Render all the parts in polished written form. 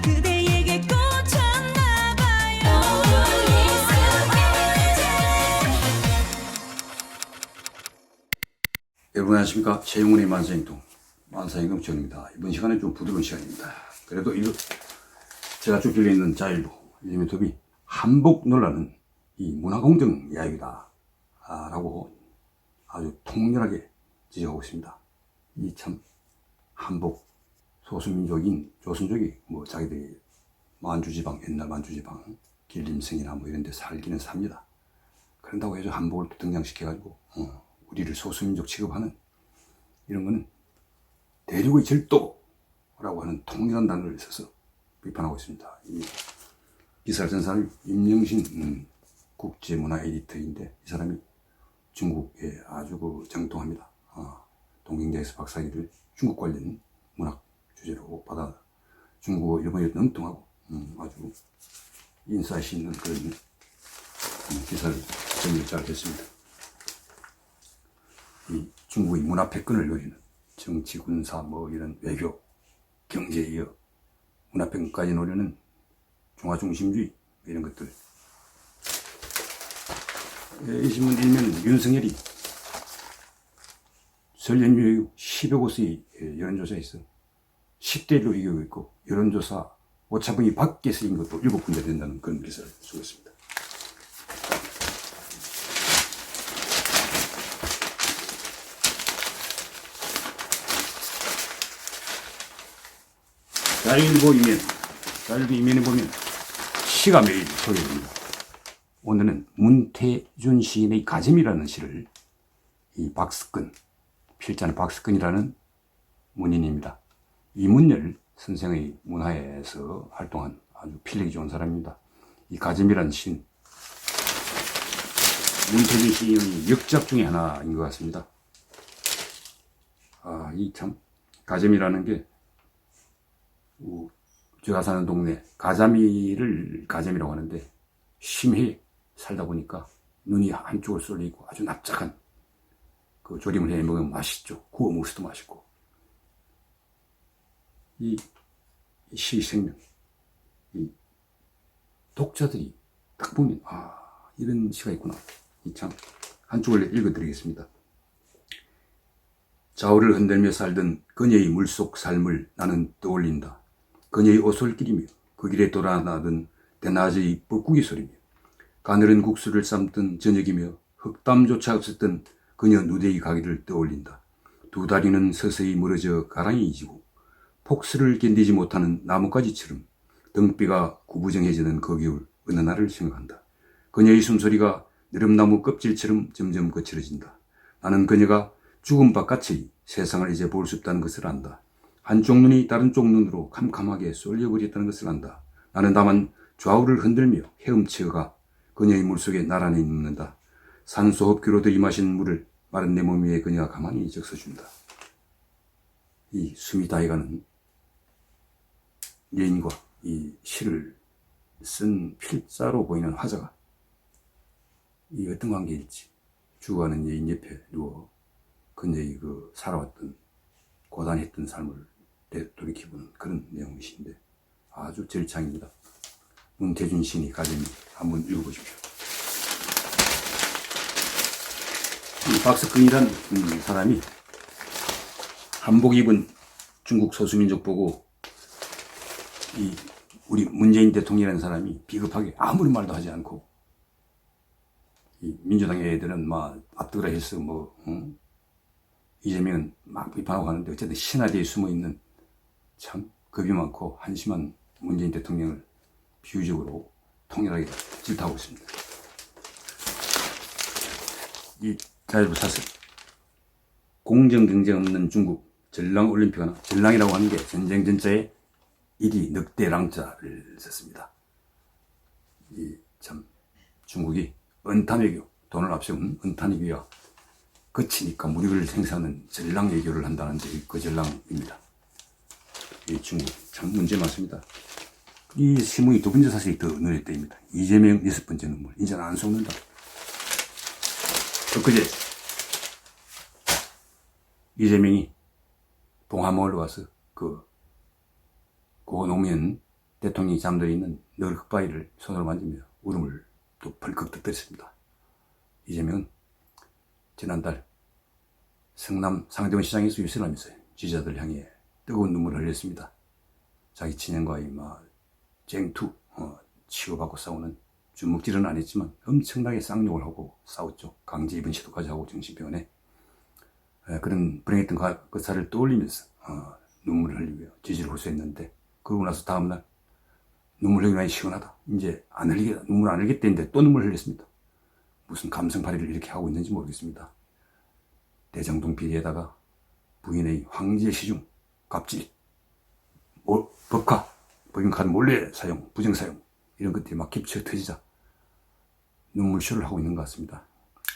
그대에게 꽂혔나봐요. 여러분 안녕하십니까. 최영훈의 만사행동 만사행동 지원입니다. 이번 시간은 좀 부드러운 시간입니다. 그래도 이거 제가 쭉 들려있는 자율로 유튜브이 한복 논란은 이 문화공정 이야기다 라고 아주 통렬하게 지적하고 있습니다. 이 참 한복 소수민족인 조선족이 뭐 자기들이 만주지방 옛날 만주지방 길림성이나 뭐 이런 데 살기는 삽니다. 그런다고 해서 한복을 또 등장시켜가지고 우리를 소수민족 취급하는 이런 거는 대륙의 절도라고 하는 통일한 단어를 써서 비판하고 있습니다. 이 기사를 쓴 사람이 임영신 국제문화 에디터인데 이 사람이 중국에 아주 정통합니다. 동경대에서 박사학위를 중국 관련 문학 주제로 받아 중국어, 일본어 능통하고 아주 인사이트 있는 그런 기사를 정리를 잘 했습니다. 이 중국의 문화 패권을 노리는 정치, 군사, 뭐 이런 외교, 경제 이어 문화 패권까지 노리는 중화중심주의 이런 것들. 이 신문 일면 윤석열이 설 연휴 이후 10여 곳의 여론조사에서 10대 1로 이기고 있고 여론조사 오차범위 밖에 쓰인 것도 7군데 된다는 그런 기사를 쓰고 있습니다. 자율보 이면에 보면 시가 매일 소개됩니다. 오늘은 문태준 시인의 가짐이라는 시를 이 박스근, 필자는 박스근이라는 문인입니다. 이문열 선생의 문화에서 활동한 아주 필력이 좋은 사람입니다. 이 가짐이라는 시는 문태준 시인의 역작 중에 하나인 것 같습니다. 이 참 가짐이라는 게 제가 사는 동네 가자미를 가자미라고 하는데 심해 살다 보니까 눈이 한쪽으로 쏠려 있고 아주 납작한 그 조림을 해 먹으면 맛있죠. 구워 먹어도 맛있고. 이 시 생명, 이 독자들이 딱 보면 이런 시가 있구나. 이 참 한쪽을 읽어드리겠습니다. 좌우를 흔들며 살던 그녀의 물속 삶을 나는 떠올린다. 그녀의 오솔길이며 그 길에 돌아나던 대낮의 뻐꾸기 소리며 가늘은 국수를 삶던 저녁이며 흑담조차 없었던 그녀 누대의 가기를 떠올린다. 두 다리는 서서히 멀어져 가랑이 지고 폭설을 견디지 못하는 나뭇가지처럼 등뼈가 구부정해지는 그 겨울 어느 날을 생각한다. 그녀의 숨소리가 느릅나무 껍질처럼 점점 거칠어진다. 나는 그녀가 죽음 바깥의 세상을 이제 볼 수 없다는 것을 안다. 한쪽 눈이 다른 쪽 눈으로 캄캄하게 쏠려버렸다는 것을 안다. 나는 다만 좌우를 흔들며 헤엄치어가 그녀의 물속에 나란히 눕는다. 산소 흡기로 들이마신 물을 마른 내 몸 위에 그녀가 가만히 적셔준다. 이 숨이 다해가는 여인과 이 시를 쓴 필자로 보이는 화자가 이 어떤 관계일지 죽어가는 여인 옆에 누워 그녀의 그 살아왔던 고단했던 삶을 되돌이켜보는 그런 내용이신데 아주 절창입니다. 문태준 시인의 가짐이 한번 읽어보십시오. 이 박스근이라는 사람이 한복 입은 중국 소수민족 보고 이 우리 문재인 대통령이라는 사람이 비겁하게 아무리 말도 하지 않고 이 민주당 애들은 막 앞뜨거라 해서 이재명은 막 비판하고 가는데 어쨌든 신하대에 숨어있는 참 겁이 많고 한심한 문재인 대통령을 비유적으로 통렬하게 질타하고 있습니다. 이 자율부 사설 공정 경쟁 없는 중국 전랑올림픽하나 전랑이라고 하는 게 전쟁 전자에 일이 늑대랑자를 썼습니다. 이 참 중국이 은탄외교 돈을 앞세운 은탄외교와 그치니까 무력을 생산하는 전랑 외교를 한다는데 그 전랑입니다. 이 중국 참 문제 많습니다. 이 신문이 두 번째 사실이 더 눈에 띄입니다. 이재명 6번째 눈물 이제는 안 속는다. 엊그제 이재명이 동화마을로 가서 그 노무현 대통령이 잠들어 있는 늘 흑바위를 손으로 만지며 울음을 또 벌컥 터뜨렸습니다. 이재명은 지난달 성남 상대원 시장에서 유세를 하면서 지지자들 향해 뜨거운 눈물을 흘렸습니다. 자기 친형과의 쟁투, 치고받고 싸우는 주먹질은 안 했지만 엄청나게 쌍욕을 하고 싸웠죠. 강제 입원 시도까지 하고 정신병원에. 그런 불행했던 그 사를 떠올리면서 눈물을 흘리며 지지를 호소했는데, 그러고 나서 다음날 눈물 흘리기 많이 시원하다, 이제 안 흘리겠다, 눈물 안 흘리겠다 했는데 또 눈물 흘렸습니다. 무슨 감성팔이를 이렇게 하고 있는지 모르겠습니다. 대장동 비리에다가 부인의 황제 시중, 갑질, 법카, 법인카드 몰래 사용, 부정사용, 이런 것들이 막 겹쳐 터지자 눈물쇼를 하고 있는 것 같습니다.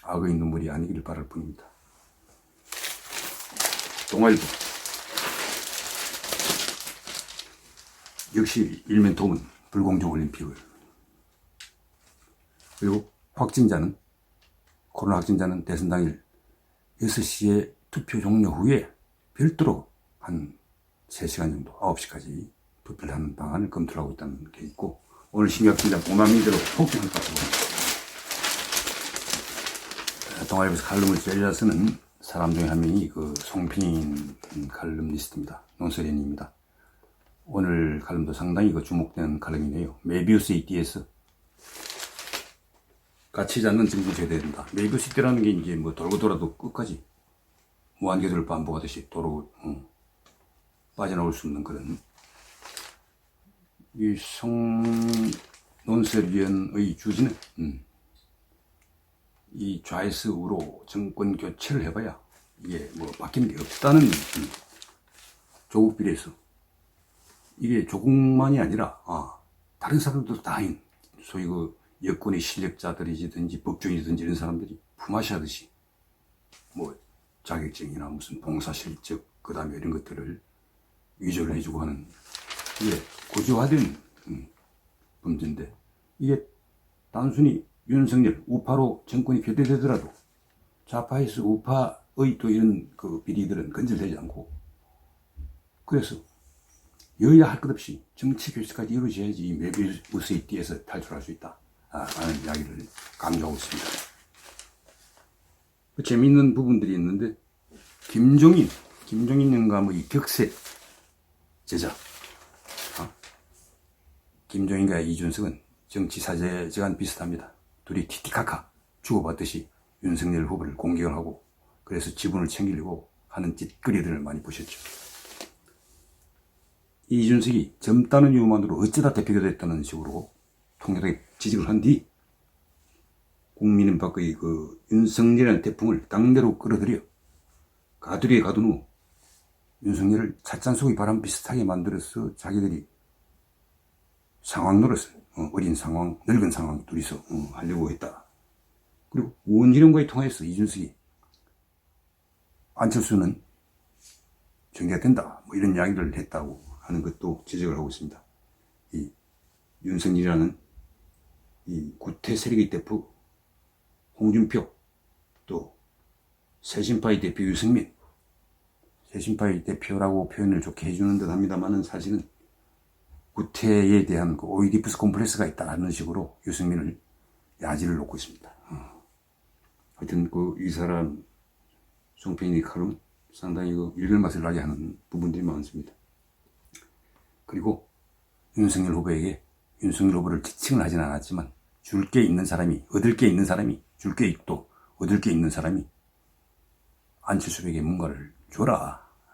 악의 눈물이 아니기를 바랄 뿐입니다. 동아일보, 역시 일면 도문, 불공정 올림픽을. 그리고 코로나 확진자는 대선 당일 6시에 투표 종료 후에 별도로 한 3시간 정도, 9시까지 투표를 하는 방안을 검토를 하고 있다는 게 있고, 오늘 신경진단 5만 명대로 폭증할 것 같습니다. 동아일보에서 칼럼을 제일 쓰는 사람 중에 한 명이 송필인 칼럼니스트입니다. 논설위원입니다. 오늘 칼럼도 상당히 주목되는 칼럼이네요. 메비우스의 띠에서 갇히지 않는 정부 제대해야 된다. 메비우스 띠라는 게 이제 돌고 돌아도 끝까지 무한궤도를 반복하듯이 빠져나올 수 없는 그런, 이 논설위원의 주지는 이 좌에서 우로 정권 교체를 해봐야 이게 바뀌는 게 없다는 조국 비례에서, 이게 조국만이 아니라 다른 사람들도 다 소위 여권의 실력자들이든지 법조인이든지 이런 사람들이 품앗이하듯이 자격증이나 무슨 봉사 실적, 그 다음에 이런 것들을 위조를 해주고 하는, 이게 고조화된 범죄인데, 이게 단순히 윤석열, 우파로 정권이 교대되더라도 좌파에서 우파의 또 이런 비리들은 건절되지 않고, 그래서 여야 할 것 없이 정치 교체까지 이루어져야지 이 메비우스의 띠에서 탈출할 수 있다 라는 이야기를 강조하고 있습니다. 재미있는 부분들이 있는데, 김종인 영감의 이 격세 제자, 김종인과 이준석은 정치 사제지간 비슷합니다. 둘이 티티카카 주고받듯이 윤석열 후보를 공격을 하고, 그래서 지분을 챙기려고 하는 짓거리들을 많이 보셨죠. 이준석이 젊다는 이유만으로 어쩌다 대표가 됐다는 식으로 통렬하게 지적을 한 뒤, 국민은 밖의 윤석열이라는 태풍을 당대로 끌어들여 가두리에 가둔 후 윤석열을 찻잔 속의 바람 비슷하게 만들어서 자기들이 상황 노릇을, 어린 상황, 늙은 상황 둘이서 하려고 했다. 그리고 원희룡과의 통화에서 이준석이 안철수는 정계가 된다, 이런 이야기를 했다고 하는 것도 지적을 하고 있습니다. 이 윤석열이라는 이 구태 세력의 대표 홍준표, 또 새신파의 대표 유승민, 새신파의 대표라고 표현을 좋게 해주는 듯 합니다만은 사실은 구태에 대한 오이디푸스 콤플렉스가 있다는 식으로 유승민을 야지를 놓고 있습니다. 하여튼 이 사람 송편이 칼럼은 상당히 일별맛을 나게 하는 부분들이 많습니다. 그리고 윤석열 후보에게, 윤석열 후보를 지칭을 하진 않았지만 줄 게 있는 사람이, 얻을 게 있는 사람이, 줄 게 있고 얻을 게 있는 사람이 안철수에게 뭔가를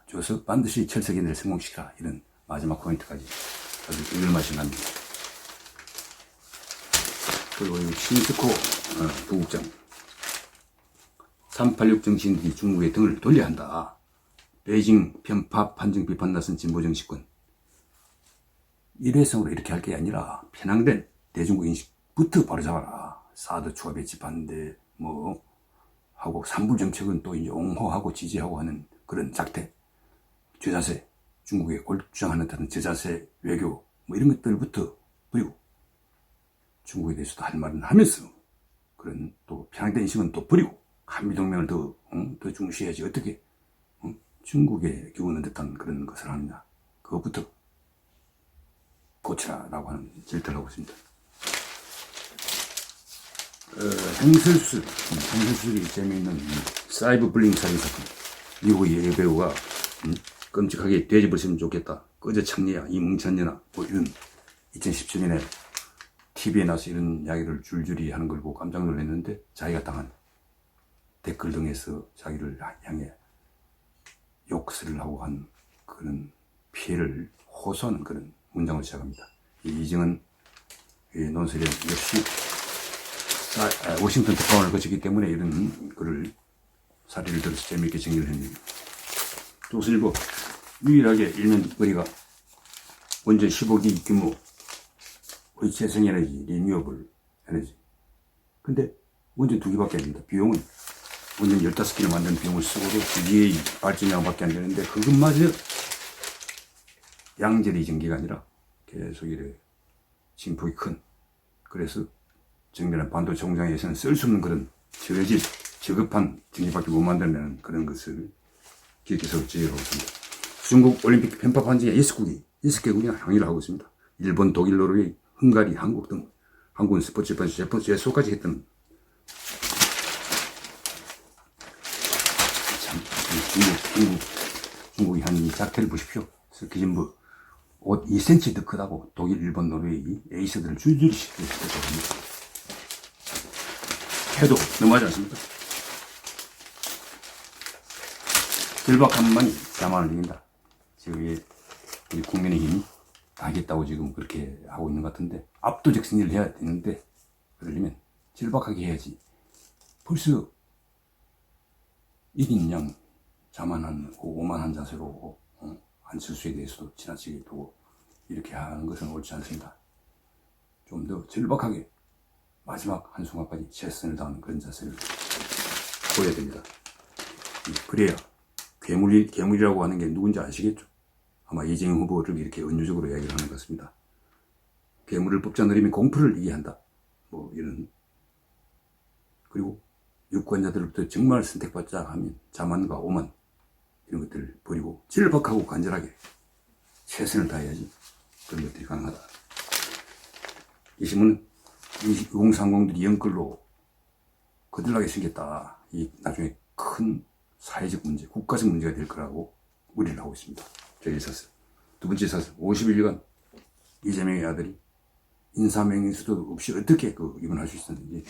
줘서 반드시 철석인을 성공시키라, 이런 마지막 코멘트까지 아주 일별맛이 납니다. 그리고 신스코 부국장, 386 정치인들이 중국에 등을 돌려야 한다. 베이징 편파 판정 비판 나선 진보 정치권. 일회성으로 이렇게 할 게 아니라 편향된 대중국 인식부터 바로 잡아라. 사드 추가 배치 반대 하고, 산불 정책은 또 이제 옹호하고 지지하고 하는 그런 작태, 저자세, 중국에 골주장하는 듯한 저자세 외교 이런 것들부터, 그리고 중국에 대해서도 할 말은 하면서 그런 또 편향된 인식은 또 버리고 한미동맹을 더 중시해야지 어떻게 중국에 기우는 듯한 그런 것을 하느냐, 그것부터 고치라라고 하는 질타를 하고 있습니다. 행설수술이 재미있는 사이버 불링 살인 사건. 미국의 여배우가 끔찍하게 돼지버렸으면 좋겠다. 꺼져 창리야 이 뭉쳤냐나 뭐 이런 2017년에 TV에 나와서 이런 이야기를 줄줄이 하는 걸 보고 깜짝 놀랐는데 자기가 당한 댓글 등에서 자기를 향해 욕설을 하고 한 그런 피해를 호소하는 그런 문장을 시작합니다. 이정은 논설위원 역시 워싱턴 특파원을 거치기 때문에 이런 글을 사례를 들어서 재미있게 정리를 했는데 조선일보 유일하게 일면거리가 원전 15기 규모의 재생에너지 리뉴어블 에너지. 근데 원전 2기밖에 안 됩니다. 비용은 원전 15기를 만드는 비용을 쓰고도 2기의 발전량밖에 안 되는데 그것마저 양질의 전기가 아니라 계속 이래 진폭이 큰, 그래서 정밀한 반도체 공장에서는 쓸 수 없는 그런 저급한 전기밖에 못 만들어내는 그런 것을 기획해서 제기하고 있습니다. 중국 올림픽 편파 반증에 6개국이 항의를 하고 있습니다. 일본, 독일, 노르웨이, 헝가리, 한국 등 한국은 스포츠 펀치 제소까지 했던 참 중국이 한 이 작태를 보십시오. 그래서 기존부 옷 2cm 더 크다고 독일, 일본, 노르웨이 에이스들을 줄줄이 시키고 있습니다. 해도 너무하지 않습니까? 절박함만이 자만을 이긴다. 지금 우리 국민의힘이 다 하겠다고 지금 그렇게 하고 있는 것 같은데 압도적 승리를 해야 되는데 그러려면 절박하게 해야지. 벌써 이긴 양 자만한 오만한 자세로 안철수에 대해서도 지나치게 두고 이렇게 하는 것은 옳지 않습니다. 좀 더 절박하게 마지막 한순간까지 최선을 다하는 그런 자세를 보여야 됩니다. 그래야 괴물이라고 하는 게 누군지 아시겠죠? 아마 이재명 후보를 이렇게 은유적으로 이야기를 하는 것 같습니다. 괴물을 뽑자 느리면 공포를 이해한다. 뭐 이런. 그리고 유권자들로부터 정말 선택받자 하면 자만과 오만 이런 것들을 버리고 질박하고 간절하게 최선을 다해야지 그런 것들이 가능하다. 이 신문은 2030들이 연끌로 거들나게 생겼다. 이 나중에 큰 사회적 문제, 국가적 문제가 될 거라고 우려를 하고 있습니다. 저희 사설. 두 번째 사설. 51일간 이재명의 아들이 인사명령서도 없이 어떻게 이걸 할 수 있었는지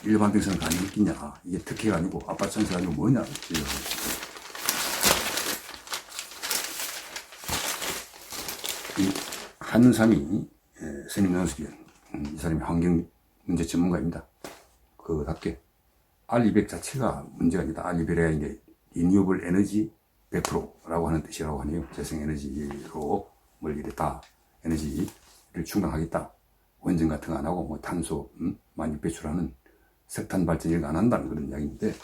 일반 병사는 가능했겠냐. 이게 특혜가 아니고 아빠 찬스가 아니고 뭐냐. 이 한삼이 선임 논설위원 이 사람이 환경 문제 전문가입니다. 그답게 알리백 자체가 문제가 아니다. 알리백이라 이제 리뉴어블 에너지 100%라고 하는 뜻이라고 하네요. 재생에너지로 뭘 이랬다. 에너지를 충당하겠다. 원전 같은 거 안 하고 뭐 탄소 많이 배출하는 석탄 발전 이런 거 안 한다는 그런 이야기인데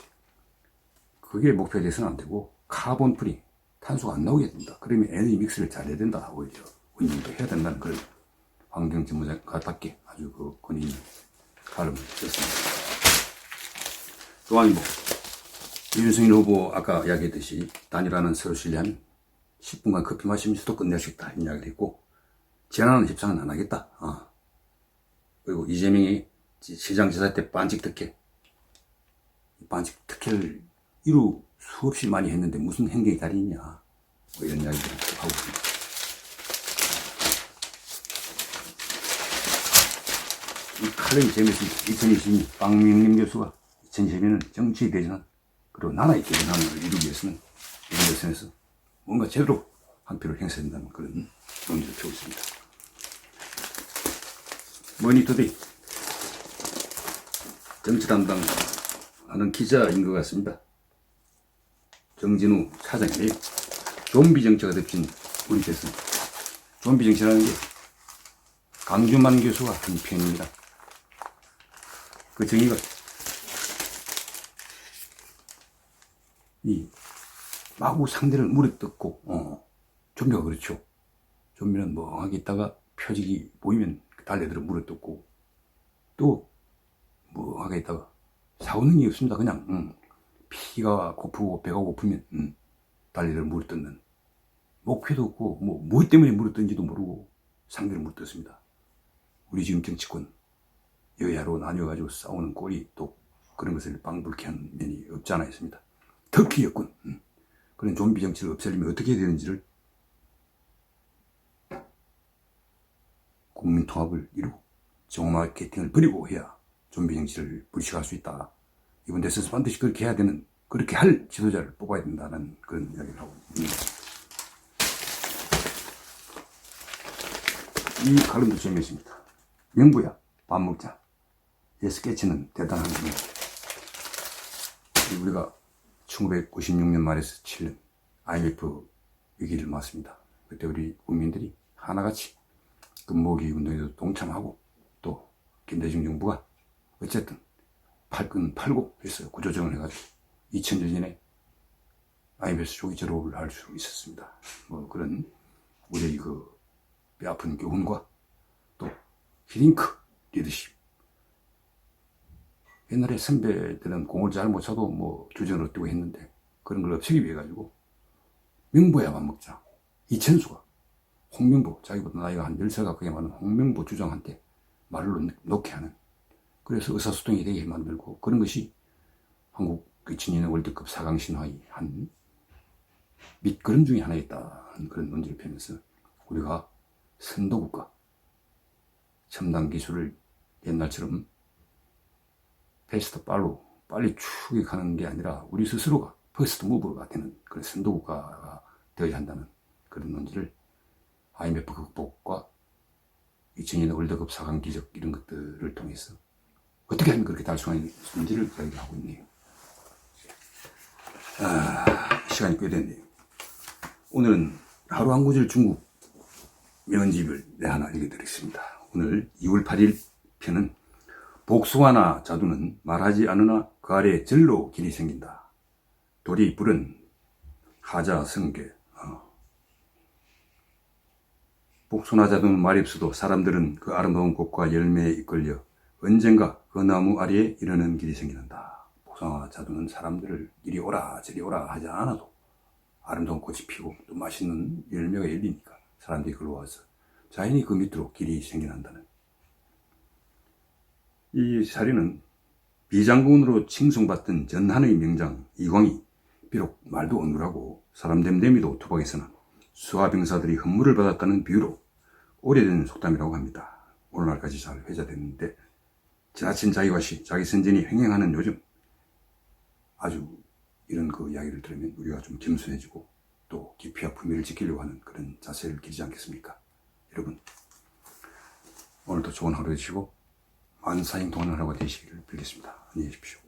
그게 목표에 대해서는 안 되고 카본 프리 탄소가 안 나오게 됩니다. 그러면 에너지 믹스를 잘해야 된다. 오히려 운영도 해야 된다는 그런 환경 전문가답게 아주 권위 있는 발음을 썼습니다. 조항이 윤석열 후보 아까 이야기했듯이 단일화는 서로 신뢰하면 10분간 커피 마시면서도 끝낼 수 있다 이런 이야기를 했고 재난은 협상은 안 하겠다. 그리고 이재명이 시장지사 때 반칙 특혜를 이루 수없이 많이 했는데 무슨 행정이 다르냐 뭐 이런 이야기를 하고 있습니다. 이 칼럼이 재밌습니다. 2022년 박명림 교수가 2022년은 정치 대전환 그리고 나라의 대전환을 이루기 위해서는 이런 대선에서 뭔가 제대로 한 표를 행사해야 된다는 그런 논의를 펴고 있습니다. 머니투데이 정치 담당하는 기자인 것 같습니다. 정진우 차장이에요. 좀비 정치가 덮친 우리 대선. 좀비 정치라는 게 강주만 교수가 한 표현입니다. 그 정의가 마구 상대를 물어뜯고 좀비가 그렇죠. 좀비는 멍하게 있다가 표적이 보이면 달려들어 물어뜯고 또 멍하게 있다가 사고는 게 없습니다. 그냥 피가 고프고 배가 고프면 달려들어 물어뜯는 목표도 없고 뭐 때문에 물어뜯는지도 모르고 상대를 묻었습니다. 우리 지금 정치권 여야로 나뉘어가지고 싸우는 꼴이 또 그런 것을 방불케 한 면이 없지 않아 있습니다. 특히 여권 그런 좀비 정치를 없애려면 어떻게 해야 되는지를 국민 통합을 이루고 정오 마케팅을 버리고 해야 좀비 정치를 불식할 수 있다. 이번 대선에서 반드시 그렇게 해야 되는, 그렇게 할 지도자를 뽑아야 된다는 그런 이야기를 하고 있습니다. 이 칼럼도 재미있습니다. 명부야, 밥 먹자. 이 스케치는 대단한 겁니다. 우리가 1996년 말에서 7년 IMF 위기를 맞습니다. 그때 우리 국민들이 하나같이 금모기 운동에도 동참하고 또 김대중 정부가 어쨌든 팔건 팔고 해서 구조정을 해가지고 2000년 전에 IMF에서 조기 졸업을 할 수 있었습니다. 뭐 그런 우리의 그 뼈아픈 교훈과 또 히딩크 리더십. 옛날에 선배들은 공을 잘 못 차도 뭐 주전으로 뛰고 했는데 그런 걸 없애기 위해 가지고 명부야만 먹자. 이천수가 홍명보, 자기보다 나이가 한 10살 가까이 많은 홍명보 주장한테 말로 놓게 하는, 그래서 의사소통이 되게 만들고, 그런 것이 한국 2002년 월드컵 4강 신화의 한 밑거름 중에 하나였다는 그런 논지를 펴면서 우리가 선도국가, 첨단 기술을 옛날처럼 패스트 빨로 빨리 추격하는 게 아니라 우리 스스로가 퍼스트 무브가 되는 그런 선도국가가 되어야 한다는 그런 논지를 IMF 극복과 2002년 월드컵 4강 기적 이런 것들을 통해서 어떻게 하면 그렇게 달성하는지를 이야기를 하고 있네요. 시간이 꽤 됐네요. 오늘은 하루 한 구절 중국 명언집을 하나 읽어드리겠습니다. 오늘 2월 8일 편은 복숭아나 자두는 말하지 않으나 그 아래에 절로 길이 생긴다. 돌이 불은 하자 성계. 복숭아 자두는 말이 없어도 사람들은 그 아름다운 꽃과 열매에 이끌려 언젠가 그 나무 아래에 이르는 길이 생긴다. 복숭아 자두는 사람들을 이리 오라 저리 오라 하지 않아도 아름다운 꽃이 피고 또 맛있는 열매가 열리니까 사람들이 글로 와서 자연히 그 밑으로 길이 생겨난다는. 이 사례는 비장군으로 칭송받던 전한의 명장 이광이 비록 말도 어눌하고 사람 됨됨이도 투박해서나 수하병사들이 헌물을 받았다는 비유로 오래된 속담이라고 합니다. 오늘날까지 잘 회자됐는데 지나친 자기과시, 자기 선진이 횡행하는 요즘 아주 이런 그 이야기를 들으면 우리가 좀 겸손해지고 또 깊이와 품위를 지키려고 하는 그런 자세를 기르지 않겠습니까? 여러분, 오늘도 좋은 하루 되시고 만사행동하는 하루가 되시기를 빌겠습니다. 안녕히 계십시오.